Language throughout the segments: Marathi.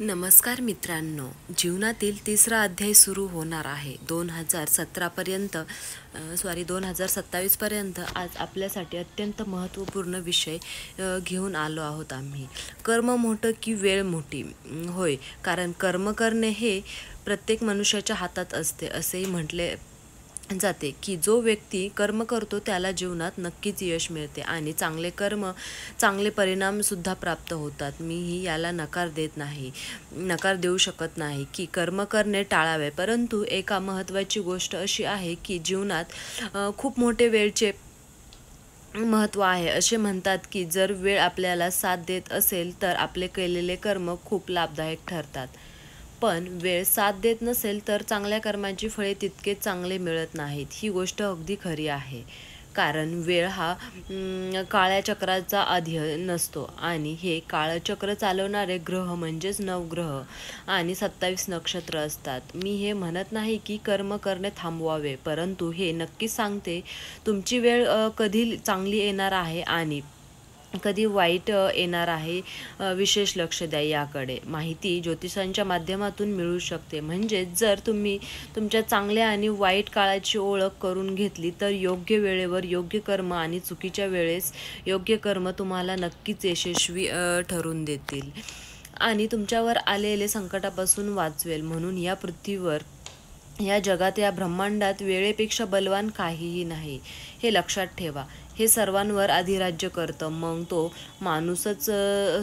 नमस्कार मित्रांनो, जीवनातील तिसरा अध्याय सुरू होणार आहे. 2027पर्यंत आज आपल्यासाठी अत्यंत महत्त्वपूर्ण विषय घेऊन आलो आहोत आम्ही. कर्म मोठं की वेळ मोठी? होय, कारण कर्म करणे हे प्रत्येक मनुष्याच्या हातात असते असेही म्हटले जाते की जो व्यक्ती कर्म करतो त्याला जीवनात नक्कीच यश मिळते आणि चांगले परिणामसुद्धा प्राप्त होतात. मीही याला नकार देऊ शकत नाही की कर्म करणे टाळावे, परंतु एका महत्त्वाची गोष्ट अशी आहे की जीवनात खूप मोठे वेळचे महत्त्व आहे. असे म्हणतात की जर वेळ आपल्याला साथ देत असेल तर आपले केलेले कर्म खूप लाभदायक ठरतात, पण वेळ साथ देत नसेल तर चांगल्या कर्मांची फळे तितके चांगले मिळत नाहीत. ही गोष्ट अगदी खरी आहे, कारण वेळ हा काळ्या चक्राचा अधीन नसतो आणि हे काळचक्र चालवणारे ग्रह म्हणजेच नवग्रह आणि 27 नक्षत्र असतात. मी हे म्हणत नाही की कर्म करणे थांबवावे, परंतु हे नक्कीच सांगते तुमची वेळ कधी चांगली येणार आहे आणि कधी वाईट येणार आहे. विशेष लक्ष द्या याकडे. माहिती ज्योतिषांच्या माध्यमातून मिळू शकते, म्हणजे जर तुम्ही तुमच्या चांगल्या आणि वाईट काळाची ओळख करून घेतली तर योग्य वेळेवर योग्य कर्म आणि चुकीच्या वेळेस योग्य कर्म तुम्हाला नक्कीच यशस्वी ठरून देतील आणि तुमच्यावर आलेले संकटापासून वाचवेल. म्हणून या पृथ्वीवर, या जगात, या ब्रह्मांडात वेळेपेक्षा बलवान काहीही नाही, हे लक्षात ठेवा. हे सर्वांवर अधिराज्य करतं, मग तो माणूसच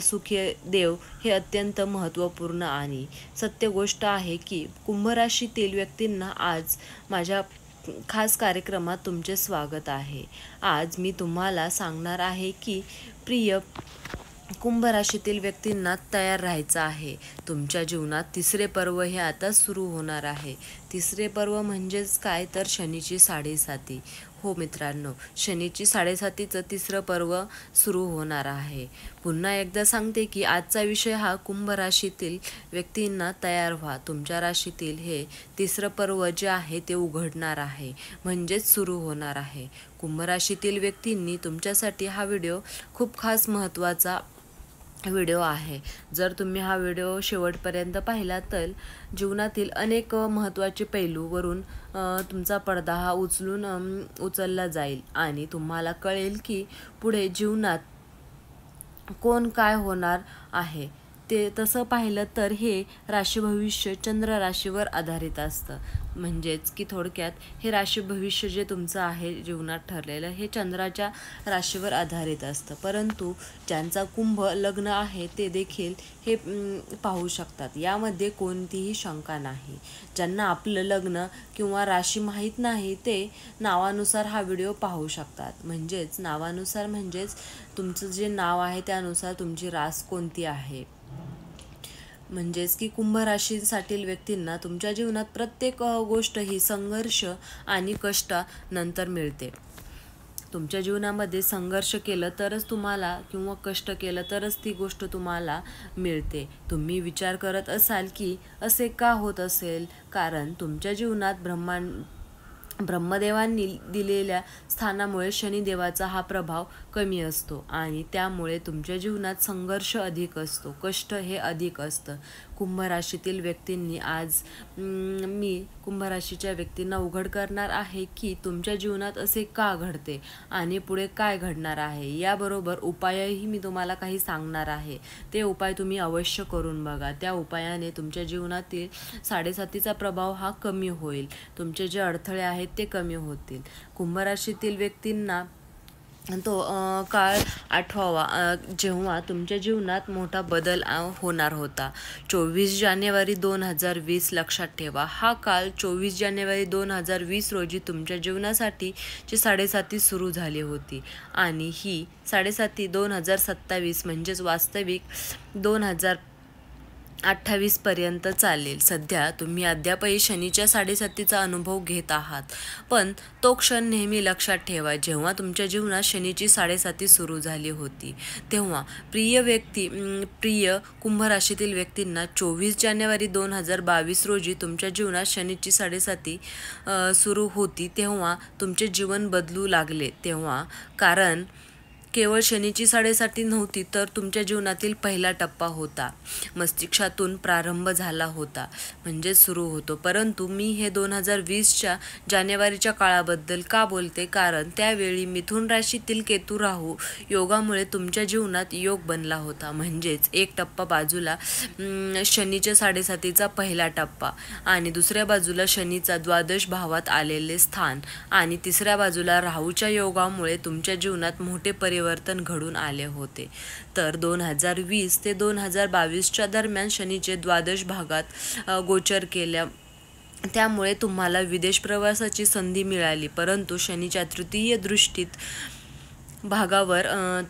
सुखी देव, हे अत्यंत महत्त्वपूर्ण आणि सत्य गोष्ट आहे की कुंभराशीतील व्यक्तींना आज माझ्या खास कार्यक्रमात तुमचे स्वागत आहे. आज मी तुम्हाला सांगणार आहे की प्रिय कुंभ राशीतील व्यक्तींना तयार राहायचं आहे. तुमच्या जीवनात तिसरे पर्व हे आता सुरू होणार आहे. तिसरे पर्व म्हणजेच काय तर शनीची साडेसाती. हो मित्रांनो, शनीची साडेसातीचं तिसरं पर्व सुरू होणार आहे. पुन्हा एकदा सांगते की आजचा विषय हा कुंभ राशीतील व्यक्तींना तयार व्हा. तुमच्या राशीतील हे तिसरं पर्व जे आहे ते उघडणार आहे, म्हणजेच सुरू होणार आहे. कुंभ राशीतील व्यक्तींनी तुमच्यासाठी हा व्हिडिओ खूप खास महत्त्वाचा व्हिडिओ आहे. जर तुम्ही हा व्हिडिओ शेवटपर्यंत पाहिला तर जीवनातील अनेक महत्त्वाचे पैलूवरून तुमचा पडदा हा उचलला जाईल आणि तुम्हाला कळेल की पुढे जीवनात कोण काय होणार आहे. ते तसं पाहिलं तर हे राशी भविष्य चंद्र राशीवर आधारित असतं, म्हणजेच की थोडक्यात हे राशी भविष्य जे तुमचं आहे जीवनात ठरलेलं, हे चंद्राच्या राशीवर आधारित असतं. परंतु ज्यांचा कुंभ लग्न आहे ते देखील हे पाहू शकतात, यामध्ये कोणतीही शंका नाही. ज्यांना आपलं लग्न किंवा राशी माहीत नाही ते नावानुसार हा व्हिडिओ पाहू शकतात. म्हणजेच तुमचं जे नाव आहे त्यानुसार तुमची रास कोणती आहे. म्हणजेच की कुंभ राशीसाठी व्यक्तींना तुमच्या जीवनात प्रत्येक गोष्ट ही संघर्ष आणि कष्टानंतर मिळते. तुमच्या जीवनामध्ये संघर्ष केलं तरच तुम्हाला किंवा कष्ट केलं तरच ती गोष्ट तुम्हाला मिळते. तुम्ही विचार करत असाल की असे का होत असेल, कारण तुमच्या जीवनात ब्रह्मदेवांनी दिलेल्या स्थानामुळे शनिदेवाचा हा प्रभाव कमी असतो आणि त्यामुळे तुमच्या जीवनात संघर्ष अधिक असतो, कष्ट हे अधिक असतं. कुंभ राशीतील व्यक्तींनी आज मी कुंभ राशीच्या व्यक्तींना उघड करणार आहे की तुमच्या जीवनात असे का घडते आणि पुढे काय घडणार आहे. याबरोबर उपायही मी तुम्हाला काही सांगणार आहे. ते उपाय तुम्ही अवश्य करून बघा. त्या उपायाने तुमच्या जीवनातील साडेसातीचा प्रभाव हा कमी होईल. तुमचे जे अडथळे आहेत ते कमी होतील. कुंभ राशीतील व्यक्तींना तो काळ आठवावा जेव्हा तुमच्या जीवनात मोठा बदल होणार होता. 24 जानेवारी 2020 लक्षात ठेवा. हा काळ 24 जानेवारी 2020 रोजी तुमच्या जीवनासाठी जी साडेसाती सुरू झाली होती आणि ही साडेसाती 2027 म्हणजेच वास्तविक 2028 पर्यंत चालेल. सध्या तुम्ही अद्यापही शनीच्या साडेसातीचा अनुभव घेत आहात, पण तो क्षण नेहमी लक्षात ठेवा जेव्हा तुमच्या जीवनात शनीची साडेसाती सुरू झाली होती. तेव्हा प्रिय कुंभ राशीतील व्यक्तींना 24 जानेवारी 2022 रोजी तुमच्या जीवनात शनीची साडेसाती सुरू होती, तेव्हा तुमचे जीवन बदलू लागले. कारण केवळ शनीची साडेसाती नव्हती, तर तुमच्या जीवनातील पहिला टप्पा होता. मस्तिष्कातून प्रारंभ झाला होता, म्हणजे सुरू होतो. परंतु मी हे 2020च्या जानेवारीच्या काळाबद्दल का बोलते? कारण त्यावेळी मिथुन राशीतील केतू राहू योगामुळे तुमच्या जीवनात योग बनला होता. म्हणजेच एक टप्पा बाजूला शनीच्या साडेसातीचा पहिला टप्पा, आणि दुसऱ्या बाजूला शनीचा द्वादश भावात आलेले स्थान, आणि तिसऱ्या बाजूला राहूच्या योगामुळे तुमच्या जीवनात मोठे परिवर्तन घडून आले होते. तर 2020 ते 2022च्या दरम्यान शनीचे द्वादश भागात गोचर केल्या, त्यामुळे तुम्हाला विदेश प्रवासाची संधी मिळाली. परंतु शनीच्या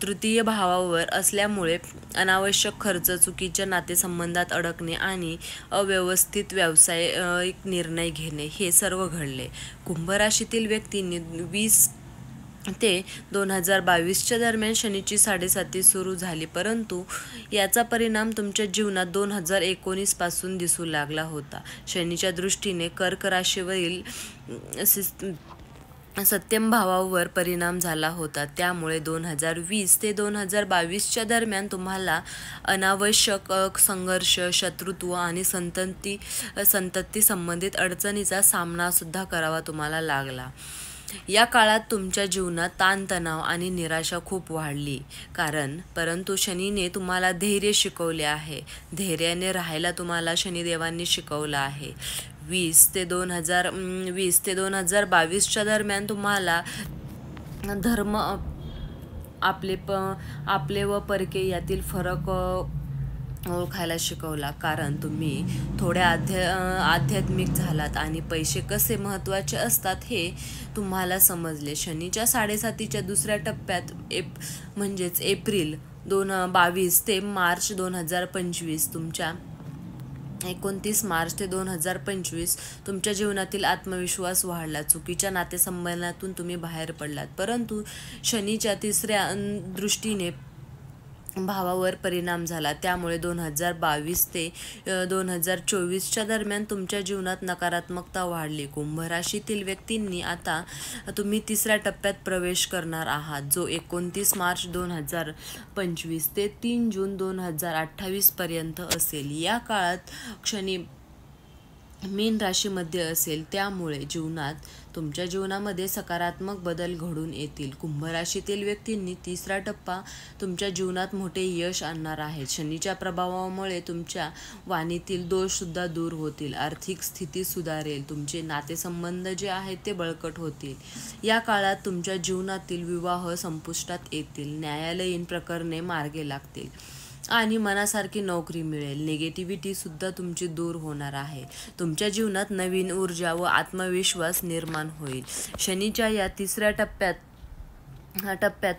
तृतीय भावावर असल्यामुळे अनावश्यक खर्च, चुकीच्या नातेसंबंधात अडकणे आणि अव्यवस्थित व्यावसायिक निर्णय घेणे हे सर्व घडले. कुंभ राशीतील व्यक्तींनी 20 ते 2022च्या दरम्यान शनीची साडेसाती सुरू झाली, परंतु याचा परिणाम तुमच्या जीवनात 2019 पासून दिसू लागला होता. शनीच्या दृष्टीने कर्क राशीवरील सप्तम भावावर परिणाम झाला होता. त्यामुळे 2020 ते 2022च्या दरम्यान तुम्हाला अनावश्यक संघर्ष, शत्रुत्व आणि संतती संबंधित अडचणीचा सामना सुद्धा करावा तुम्हाला लागला. या काळात तुमच्या जीवनात ताणतणाव आणि निराशा खूप वाढली, परंतु शनीने तुम्हाला धैर्य शिकवले आहे. धैर्याने राहायला तुम्हाला शनिदेवांनी शिकवलं आहे. 20 ते 2022च्या दरम्यान तुम्हाला धर्म, आपले व परके यातील फरक ओळखायला शिकवला, कारण तुम्ही थोड्या आध्यात्मिक झालात आणि पैसे कसे महत्त्वाचे असतात हे तुम्हाला समजले. शनीच्या साडेसातीच्या दुसऱ्या टप्प्यात म्हणजेच एप्रिल 2022 ते मार्च 2025 29 मार्च ते 2025 तुमच्या जीवनातील आत्मविश्वास वाढला. चुकीच्या नातेसंबंधातून तुम्ही बाहेर पडलात, परंतु शनीच्या तिसऱ्या दृष्टीने भावावर परिणाम झाला. त्यामुळे 2022 ते 2024च्या दरम्यान तुमच्या जीवनात नकारात्मकता वाढली. कुंभ राशीतील व्यक्तींनी आता तुम्ही तिसऱ्या टप्प्यात प्रवेश करणार आहात, जो 29 मार्च 2025 ते 3 जून 2028 पर्यंत असेल. या काळात शनी मीन राशीमध्ये असेल, त्यामुळे तुमच्या जीवनामध्ये सकारात्मक बदल घडून येतील. कुंभ राशीतील व्यक्तींनी तिसरा टप्पा तुमच्या जीवनात मोठे यश आणणार आहे. शनीच्या प्रभावामुळे तुमच्या वाणीतील दोष सुद्धा दूर होतील. आर्थिक स्थिती सुधारेल. तुमचे नातेसंबंध जे आहेत ते बळकट होतील. या काळात तुमच्या जीवनातील विवाह संपुष्टात येतील. न्यायालयीन प्रकरणे मार्गी लागतील आणि मनासारखी नोकरी मिळेल. निगेटिव्हिटी सुद्धा तुमची दूर होणार आहे. तुमच्या जीवनात नवीन ऊर्जा व आत्मविश्वास निर्माण होईल. शनीच्या या तिसऱ्या टप्प्यात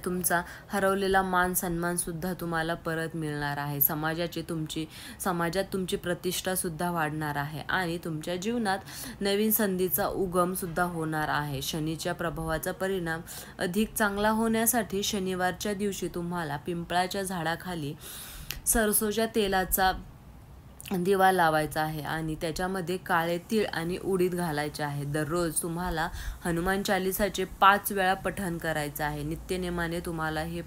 तुमचा हरवलेला मान सन्मान सुद्धा तुम्हाला परत मिळणार आहे. समाजात तुमची प्रतिष्ठा सुद्धा वाढणार आहे आणि तुमच्या जीवनात नवीन संधीचा उगम सुद्धा होणार आहे. शनीच्या प्रभावाचा परिणाम अधिक चांगला होण्यासाठी शनिवारच्या दिवशी तुम्हाला पिंपळाच्या झाडाखाली सरसोच्या तेलाचा दिवा लावायचा आहे आणि त्याच्यामध्ये काळे तीळ आणि उडीद घालायचे आहे. दररोज तुम्हाला हनुमान चालीसाचे 5 वेळा पठण करायचं आहे. नित्यनेमाने तुम्हाला हे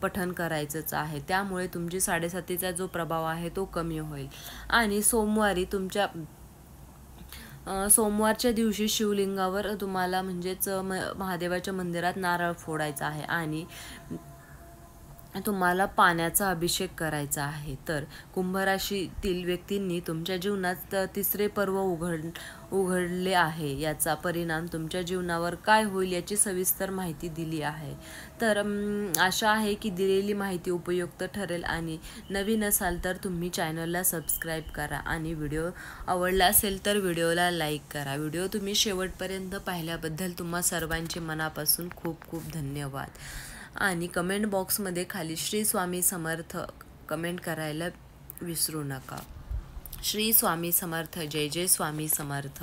पठण करायचंच आहे. त्यामुळे तुमची साडेसातीचा जो प्रभाव आहे तो कमी होईल. आणि सोमवारच्या दिवशी शिवलिंगावर तुम्हाला म्हणजेच महादेवाच्या मंदिरात नारळ फोडायचा आहे आणि तुम्हाला पाण्याचा अभिषेक करायचा आहे. तर कुंभ राशीतील व्यक्तींनी तुमच्या जीवनात तिसरे पर्व उघडले आहे. याचा परिणाम तुमच्या जीवनावर काय होईल याची सविस्तर माहिती दिली आहे. तर आशा आहे की दिलेली माहिती उपयुक्त ठरेल. आणि नवीन असाल तर तुम्ही चॅनलला सबस्क्राईब करा आणि व्हिडिओ आवडला असेल तर व्हिडिओला लाईक करा. व्हिडिओ तुम्ही शेवटपर्यंत पाहिल्याबद्दल तुम्हा सर्वांचे मनापासून खूप खूप धन्यवाद. आणि कमेंट बॉक्समध्ये खाली श्री स्वामी समर्थ कमेंट करायला विसरू नका. श्री स्वामी समर्थ. जय जय स्वामी समर्थ.